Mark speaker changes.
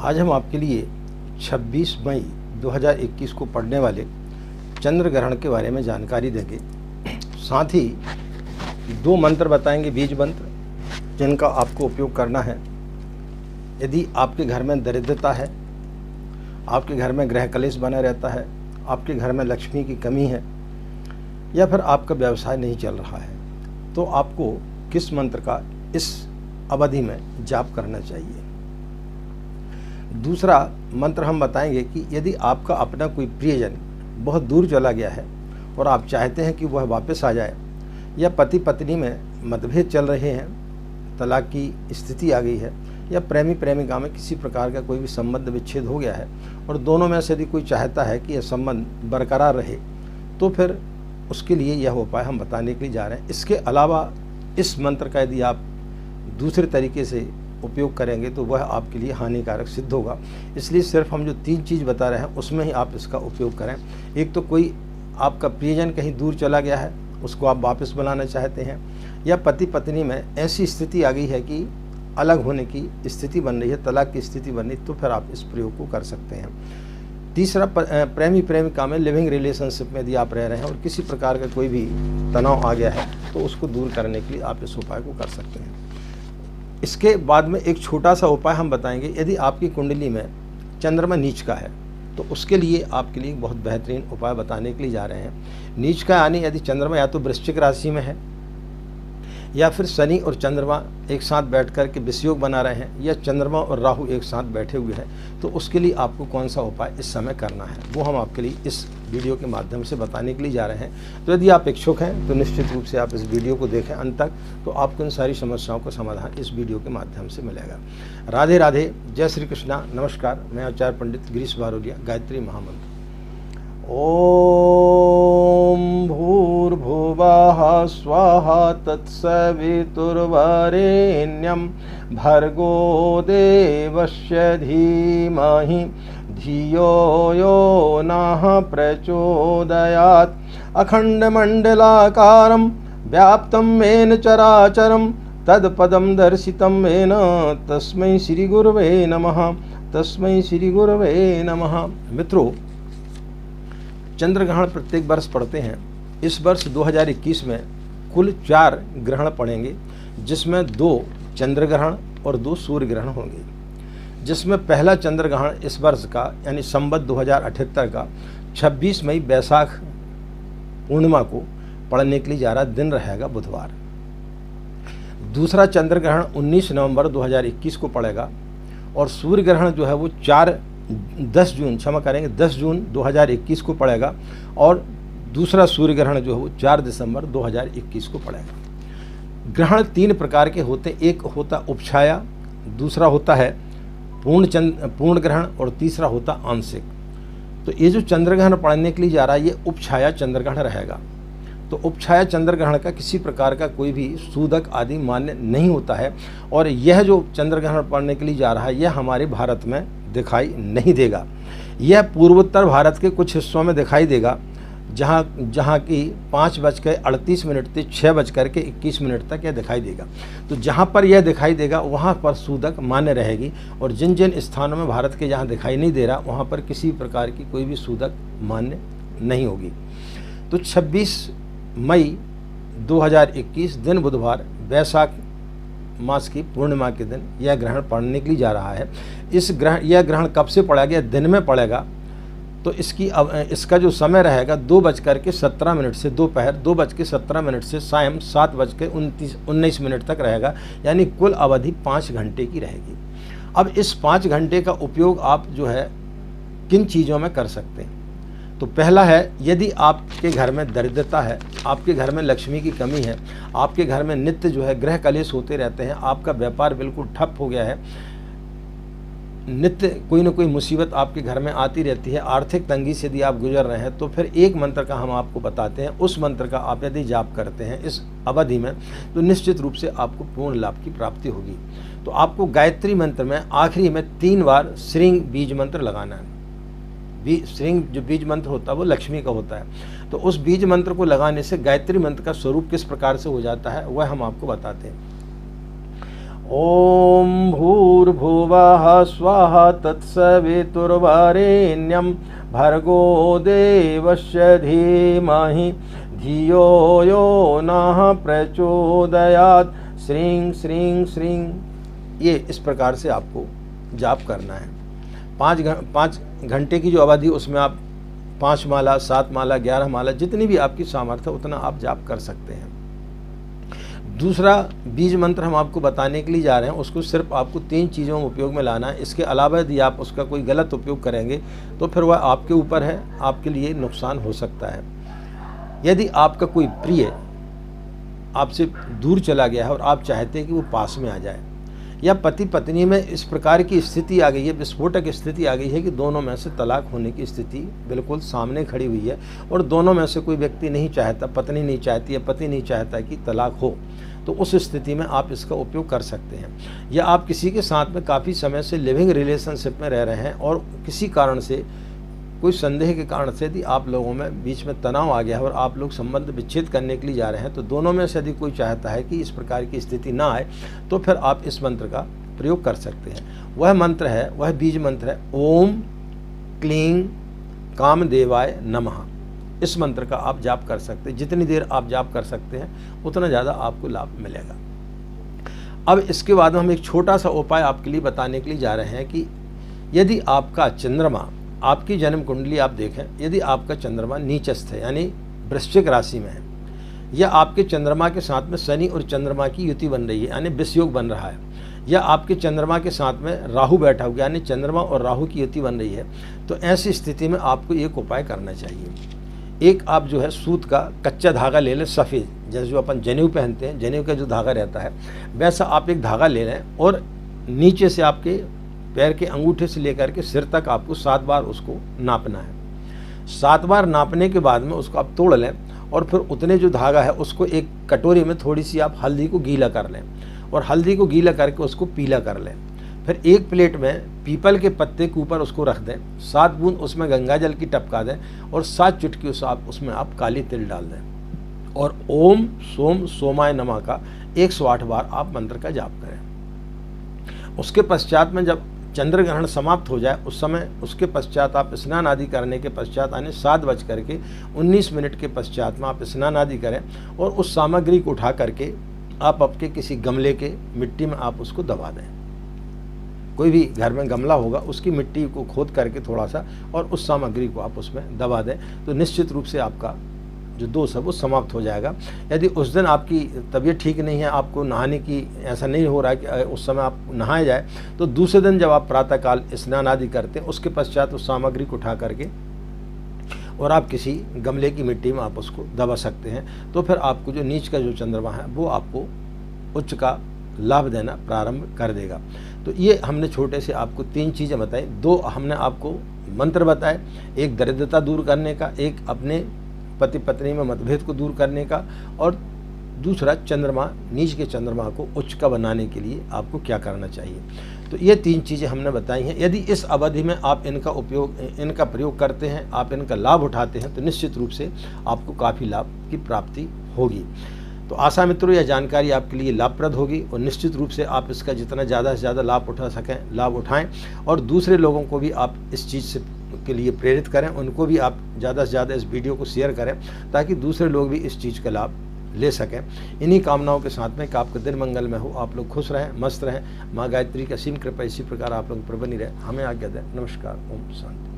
Speaker 1: आज हम आपके लिए 26 मई 2021 को पड़ने वाले चंद्र ग्रहण के बारे में जानकारी देंगे। साथ ही 2 मंत्र बताएंगे, बीज मंत्र, जिनका आपको उपयोग करना है। यदि आपके घर में दरिद्रता है, आपके घर में ग्रह कलेश बना रहता है, आपके घर में लक्ष्मी की कमी है, या फिर आपका व्यवसाय नहीं चल रहा है, तो आपको किस मंत्र का इस अवधि में जाप करना चाहिए। दूसरा मंत्र हम बताएंगे कि यदि आपका अपना कोई प्रियजन बहुत दूर चला गया है और आप चाहते हैं कि वह वापस आ जाए, या पति पत्नी में मतभेद चल रहे हैं, तलाक की स्थिति आ गई है, या प्रेमी प्रेमिका में किसी प्रकार का कोई भी संबंध विच्छेद हो गया है और दोनों में से यदि कोई चाहता है कि यह संबंध बरकरार रहे, तो फिर उसके लिए यह उपाय हम बताने के लिए जा रहे हैं। इसके अलावा इस मंत्र का यदि आप दूसरे तरीके से उपयोग करेंगे तो वह आपके लिए हानिकारक सिद्ध होगा। इसलिए सिर्फ हम जो 3 चीज़ बता रहे हैं उसमें ही आप इसका उपयोग करें। एक तो कोई आपका प्रियजन कहीं दूर चला गया है, उसको आप वापस बुलाना चाहते हैं, या पति पत्नी में ऐसी स्थिति आ गई है कि अलग होने की स्थिति बन रही है, तलाक की स्थिति बन रही, तो फिर आप इस प्रयोग को कर सकते हैं। तीसरा, प्रेमी प्रेमिका में लिविंग रिलेशनशिप में यदि आप रह रहे हैं और किसी प्रकार का कोई भी तनाव आ गया है, तो उसको दूर करने के लिए आप इस उपाय को कर सकते हैं। इसके बाद में एक छोटा सा उपाय हम बताएंगे। यदि आपकी कुंडली में चंद्रमा नीच का है, तो उसके लिए आपके लिए बहुत बेहतरीन उपाय बताने के लिए जा रहे हैं। नीच का यानी यदि चंद्रमा या तो वृश्चिक राशि में है, या फिर शनि और चंद्रमा एक साथ बैठ कर के विषयोग बना रहे हैं, या चंद्रमा और राहु एक साथ बैठे हुए हैं, तो उसके लिए आपको कौन सा उपाय इस समय करना है, वो हम आपके लिए इस वीडियो के माध्यम से बताने के लिए जा रहे हैं। तो यदि आप इच्छुक हैं तो निश्चित रूप से आप इस वीडियो को देखें अंत तक, तो आपको इन सारी समस्याओं का समाधान इस वीडियो के माध्यम से मिलेगा। राधे राधे, जय श्री कृष्णा, नमस्कार। मैं आचार्य पंडित गिरीश बारोलिया। गायत्री महामंत्र। ओम भूर्भुवः स्वाहा तत्सवितुर्वरेण्यं भर्गो देवस्य धीमहि धियो यो नः प्रचोदयात्। अखण्डमण्डलाकारं व्याप्तं येन चराचरं तत्पदं दर्शितं येन तस्मै श्रीगुरवे नमः। तस्मै श्रीगुरवे नमः। मित्रों, चंद्र ग्रहण प्रत्येक वर्ष पड़ते हैं। इस वर्ष 2021 में कुल 4 ग्रहण पड़ेंगे, जिसमें 2 चंद्र ग्रहण और 2 सूर्य ग्रहण होंगे। जिसमें पहला चंद्र ग्रहण इस वर्ष का यानी संवत 2078 का 26 मई बैसाख पूर्णिमा को पड़ने के लिए जा रहा, दिन रहेगा बुधवार। दूसरा चंद्र ग्रहण 19 नवंबर 2021 को पड़ेगा, और सूर्य ग्रहण जो है वो 10 जून 2021 को पड़ेगा, और दूसरा सूर्य ग्रहण जो है वो 4 दिसंबर 2021 को पड़ेगा। ग्रहण 3 प्रकार के होते हैं। एक होता उपछाया, दूसरा होता है पूर्ण ग्रहण, और तीसरा होता आंशिक। तो ये जो चंद्र ग्रहण पड़ने के लिए जा रहा है, ये उपछाया चंद्र ग्रहण रहेगा। तो उपछाया चंद्र ग्रहण का किसी प्रकार का कोई भी सूदक आदि मान्य नहीं होता है, और यह जो चंद्र ग्रहण पड़ने के लिए जा रहा है, यह हमारे भारत में दिखाई नहीं देगा। यह पूर्वोत्तर भारत के कुछ हिस्सों में दिखाई देगा, जहाँ की 5:38 से 6:21 तक यह दिखाई देगा। तो जहाँ पर यह दिखाई देगा वहाँ पर सूदक मान्य रहेगी, और जिन जिन स्थानों में भारत के जहाँ दिखाई नहीं दे रहा, वहाँ पर किसी प्रकार की कोई भी सूदक मान्य नहीं होगी। तो 26 मई 2021 दिन बुधवार, वैशाख मास की पूर्णिमा के दिन यह ग्रहण पड़ने के लिए जा रहा है। यह ग्रहण कब से पड़ेगा? दिन में पड़ेगा। तो इसका जो समय रहेगा 2:17 से दोपहर 2:17 से सायं 7:19 तक रहेगा, यानी कुल अवधि 5 घंटे की रहेगी। अब इस 5 घंटे का उपयोग आप जो है किन चीज़ों में कर सकते हैं? तो पहला है, यदि आपके घर में दरिद्रता है, आपके घर में लक्ष्मी की कमी है, आपके घर में नित्य जो है ग्रह कलेश होते रहते हैं, आपका व्यापार बिल्कुल ठप हो गया है, नित्य कोई न कोई मुसीबत आपके घर में आती रहती है, आर्थिक तंगी से यदि आप गुजर रहे हैं, तो फिर एक मंत्र का हम आपको बताते हैं। उस मंत्र का आप यदि जाप करते हैं इस अवधि में, तो निश्चित रूप से आपको पूर्ण लाभ की प्राप्ति होगी। तो आपको गायत्री मंत्र में आखिरी में 3 बार श्रींग बीज मंत्र लगाना है। श्रींग जो बीज मंत्र होता है वो लक्ष्मी का होता है। तो उस बीज मंत्र को लगाने से गायत्री मंत्र का स्वरूप किस प्रकार से हो जाता है वह हम आपको बताते हैं। ओम भूर्भुवः स्वः तत्सवितुर्वरेण्यं भर्गो देवस्य धीमहि धियो यो नः प्रचोदयात्। श्रीं श्रीं श्रीं। ये इस प्रकार से आपको जाप करना है। 5 घंटे की जो अवधि, उसमें आप 5 माला, 7 माला, 11 माला, जितनी भी आपकी सामर्थ्य उतना आप जाप कर सकते हैं। दूसरा बीज मंत्र हम आपको बताने के लिए जा रहे हैं, उसको सिर्फ आपको 3 चीज़ों में उपयोग में लाना है। इसके अलावा यदि आप उसका कोई गलत उपयोग करेंगे तो फिर वह आपके ऊपर है, आपके लिए नुकसान हो सकता है। यदि आपका कोई प्रिय आपसे दूर चला गया है और आप चाहते हैं कि वो पास में आ जाए, या पति पत्नी में इस प्रकार की स्थिति आ गई है, विस्फोटक स्थिति आ गई है कि दोनों में से तलाक होने की स्थिति बिल्कुल सामने खड़ी हुई है और दोनों में से कोई व्यक्ति नहीं चाहता, पत्नी नहीं चाहती या पति नहीं चाहता कि तलाक हो, तो उस स्थिति में आप इसका उपयोग कर सकते हैं। या आप किसी के साथ में काफ़ी समय से लिविंग रिलेशनशिप में रह रहे हैं और किसी कारण से, कोई संदेह के कारण से यदि आप लोगों में बीच में तनाव आ गया है और आप लोग संबंध विच्छेद करने के लिए जा रहे हैं, तो दोनों में से यदि कोई चाहता है कि इस प्रकार की स्थिति ना आए, तो फिर आप इस मंत्र का प्रयोग कर सकते हैं। वह मंत्र है, वह बीज मंत्र है, ओम क्लीं कामदेवाय नमः। इस मंत्र का आप जाप कर सकते हैं। जितनी देर आप जाप कर सकते हैं उतना ज़्यादा आपको लाभ मिलेगा। अब इसके बाद हम एक छोटा सा उपाय आपके लिए बताने के लिए जा रहे हैं कि यदि आपका चंद्रमा, आपकी जन्म कुंडली आप देखें, यदि आपका चंद्रमा नीचस्थ है यानी वृश्चिक राशि में है, या आपके चंद्रमा के साथ में शनि और चंद्रमा की युति बन रही है यानी विषयोग बन रहा है, या आपके चंद्रमा के साथ में राहु बैठा हुआ यानी चंद्रमा और राहु की युति बन रही है, तो ऐसी स्थिति में आपको एक उपाय करना चाहिए। एक आप जो है सूत का कच्चा धागा ले लें, सफ़ेद, जैसे जो अपन जनेऊ पहनते हैं, जनेऊ का जो धागा रहता है वैसा आप एक धागा ले लें और नीचे से आपके पैर के अंगूठे से लेकर के सिर तक आपको 7 बार उसको नापना है। 7 बार नापने के बाद में उसको आप तोड़ लें और फिर उतने जो धागा है उसको एक कटोरी में थोड़ी सी आप हल्दी को गीला कर लें और हल्दी को गीला करके उसको पीला कर लें। फिर एक प्लेट में पीपल के पत्ते के ऊपर उसको रख दें, 7 बूंद उसमें गंगा जल की टपका दें और 7 चुटकी उसमें आप काली तिल डाल दें और ओम सोम सोमाय नमः का 108 बार आप मंत्र का जाप करें। उसके पश्चात में जब चंद्र ग्रहण समाप्त हो जाए उस समय, उसके पश्चात आप स्नान आदि करने के पश्चात यानी 7:19 के पश्चात में आप स्नान आदि करें और उस सामग्री को उठा करके आप आपके किसी गमले के मिट्टी में आप उसको दबा दें। कोई भी घर में गमला होगा उसकी मिट्टी को खोद करके थोड़ा सा और उस सामग्री को आप उसमें दबा दें, तो निश्चित रूप से आपका जो दोष है वो समाप्त हो जाएगा। यदि उस दिन आपकी तबीयत ठीक नहीं है, आपको नहाने की ऐसा नहीं हो रहा है कि उस समय आप नहाए जाए, तो दूसरे दिन जब आप प्रातःकाल स्नान आदि करते हैं उसके पश्चात उस सामग्री को उठा करके और आप किसी गमले की मिट्टी में आप उसको दबा सकते हैं, तो फिर आपको जो नीच का जो चंद्रमा है वो आपको उच्च का लाभ देना प्रारंभ कर देगा। तो ये हमने छोटे से आपको 3 चीज़ें बताई। 2 हमने आपको मंत्र बताए, एक दरिद्रता दूर करने का, एक अपने पति पत्नी में मतभेद को दूर करने का, और दूसरा चंद्रमा, नीच के चंद्रमा को उच्च का बनाने के लिए आपको क्या करना चाहिए। तो ये 3 चीज़ें हमने बताई हैं। यदि इस अवधि में आप इनका प्रयोग करते हैं, आप इनका लाभ उठाते हैं, तो निश्चित रूप से आपको काफ़ी लाभ की प्राप्ति होगी। तो आशा मित्रों यह जानकारी आपके लिए लाभप्रद होगी और निश्चित रूप से आप इसका जितना ज़्यादा से ज़्यादा लाभ उठा सकें लाभ उठाएं और दूसरे लोगों को भी आप इस चीज़ से के लिए प्रेरित करें, उनको भी आप ज़्यादा से ज़्यादा इस वीडियो को शेयर करें ताकि दूसरे लोग भी इस चीज़ का लाभ ले सकें। इन्हीं कामनाओं के साथ में कि आपका दिन मंगल में हो, आप लोग खुश रहें, मस्त रहें। माँ गायत्री की असीम कृपा इसी प्रकार आप लोग पर बनी रहे। हमें आज्ञा दें। नमस्कार। ओम शांति।